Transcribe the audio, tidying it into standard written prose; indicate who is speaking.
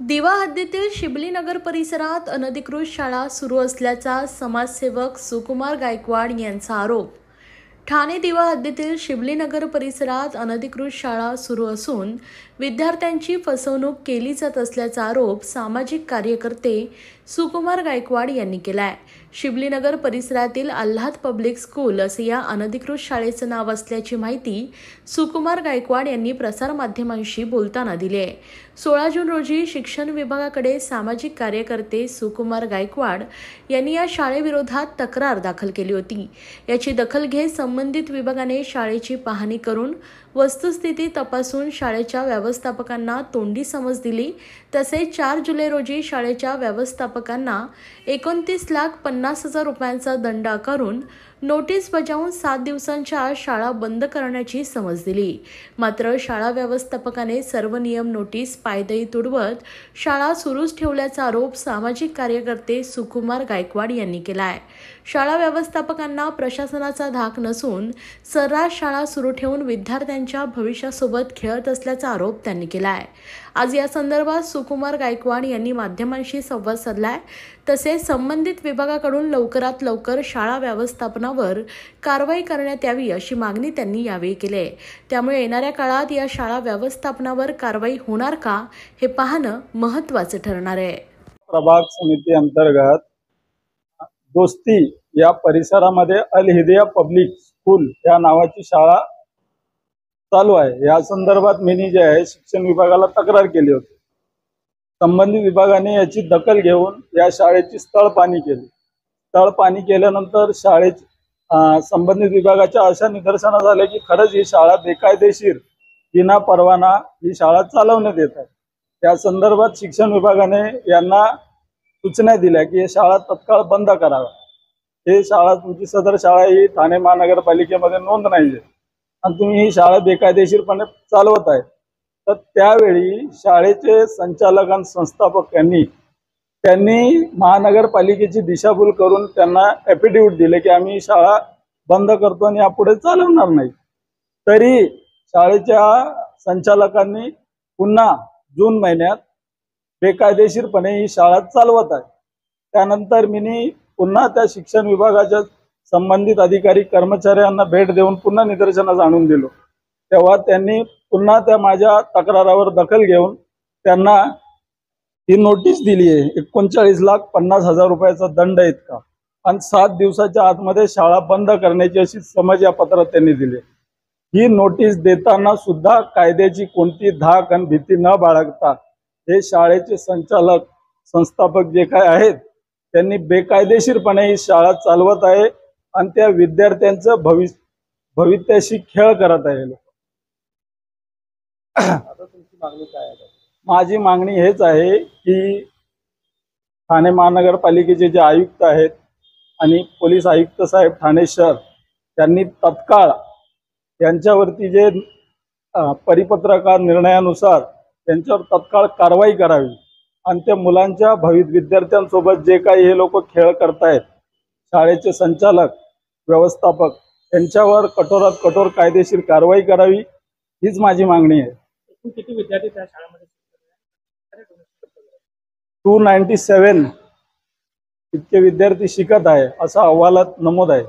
Speaker 1: दिवा हद्दीतील शिबली नगर परिसरात अनधिकृत शाळा सुरू असल्याचा समाजसेवक सुकुमार गायकवाड यांचा आरोप। ठाणे दिवा हद्दीतील शिबली नगर परिसरात अनधिकृत शाळा सुरू असून विद्यार्थ्यांची फसवणूक केली जात असल्याचा आरोप सामाजिक कार्यकर्ते सुकुमार गायकवाड यांनी केलाय। शिबली नगर परिसरातील आल्हाद पब्लिक स्कूल असे या अनधिकृत शाळेचं नाव असल्याची माहिती सुकुमार गायकवाड यांनी प्रसारमाध्यमांशी बोलताना दिली आहे। 16 जून रोजी शिक्षण विभागाकडे सामाजिक कार्यकर्ते सुकुमार गायकवाड यांनी या शाळेविरोधात तक्रार दाखल केली होती। याची दखल घेत संबंधित विभागाने शाळेची पाहणी करून वस्तुस्थिती तपासून शाळेच्या व्यवस्थापकांना तोंडी समज दिली। तसेच 4 जुलै रोजी शाळेच्या व्यवस्थापकांना 29,50,000 रुपयांचा दंड आकारून नोटीस बजावून 7 दिवसांच्या आत शाळा बंद करण्याची समज दिली। मात्र शाळा व्यवस्थापकाने सर्व नियम नोटीस पायदळी तुडवत शाळा सुरूच ठेवल्याचा आरोप सामाजिक कार्यकर्ते सुकुमार गायकवाड यांनी केलाय। शाळा व्यवस्थापकांना प्रशासनाचा धाक नसून सर्रास शाळा सुरू ठेवून विद्यार्थ्यांच्या भविष्यासोबत खेळत असल्याचा आरोप त्यांनी केलाय। आज या संदर्भात सुकुमार गायकवाड यांनी माध्यमांशी संवाद साधलाय। तसेच संबंधित विभागाकडून लवकरात लवकर शाळा व्यवस्थापनावर कारवाई करण्यात यावी अशी मागणी त्यांनी यावेळी केली आहे। त्यामुळे येणाऱ्या काळात या शाळा व्यवस्थापनावर कारवाई होणार का हे पाहणं महत्त्वाचं ठरणार आहे।
Speaker 2: प्रभाग समिती अंतर्गत दोस्ती या परिसरामध्ये अल हिदाया पब्लिक स्कूल या नावाची शाळा चालू आहे। या संदर्भात मी जे आहे शिक्षण विभागाला तक्रार केली होती। संबंधित विभागाने याची दखल घेऊन या शाळेची स्थळपाहणी केली। स्थळपाहणी केल्यानंतर शाळेची संबंधित विभागाच्या अशा निदर्शनास आले की खरंच ही शाळा बेकायदेशीर विना परवाना ही शाळा चालवण्यात येत आहे। त्या संदर्भात शिक्षण विभागाने यांना सूचना दिल्या की ही शाळा तत्काळ बंद करावा। हे शाळा तुमची सदर शाळा ही ठाणे महानगरपालिकेमध्ये नोंद नाही आहे आणि तुम्ही ही शाळा बेकायदेशीरपणे चालवत आहे। तर त्यावेळी शाळेचे संचालक आणि संस्थापक त्यांनी महानगरपालिकेची दिशाभूल करून त्यांना ॲफिडेव्हिट दिले की आम्ही शाळा बंद करतो आणि यापुढे चालवणार नाही। तरी शाळेच्या संचालकांनी पुन्हा जून महिन्यात बेकायदेशीरपणे ही शाळा चालवत आहे। त्यानंतर मी पुन्हा त्या शिक्षण विभागाच्या संबंधित अधिकारी कर्मचाऱ्यांना भेट देऊन पुन्हा निदर्शनास आणून दिलो। तेव्हा त्यांनी पुन्हा त्या माझ्या तक्रारावर दखल घेऊन त्यांना ही नोटीस दिली आहे। 39,50,000 रुपयाचा दंड इतका आणि 7 दिवसाच्या आतमध्ये शाळा बंद करण्याची अशी समज या पत्रात त्यांनी दिली। ही नोटीस देताना सुद्धा कायद्याची कोणती धाक आणि भीती न बाळगता हे शाळेचे संचालक संस्थापक जे काय आहेत त्यांनी बेकायदेशीरपणे ही शाळा चालवत आहे आणि त्या विद्यार्थ्यांचं भविष्याशी खेळ करत आहे। आता तुमची मागणी काय आहे? माझी मागणी हेच आहे की ठाणे महानगरपालिकेचे जे आयुक्त आहेत आणि पोलीस आयुक्त साहेब ठाणे शहर त्यांनी तत्काळ यांच्यावरती जे परिपत्रकार निर्णयानुसार त्यांच्यावर तत्काळ कारवाई करावी आणि त्या मुलांच्या विद्यार्थ्यांसोबत जे काही हे लोक खेळ करतायत शाळेचे संचालक व्यवस्थापक त्यांच्यावर कठोरात कठोर कायदेशीर कारवाई करावी हीच माझी मागणी आहे।
Speaker 3: किती विद्यार्थी त्या शाळेमध्ये
Speaker 2: 297 इतके विद्यार्थी शिकत आहे असं अहवालात नमूद आहे।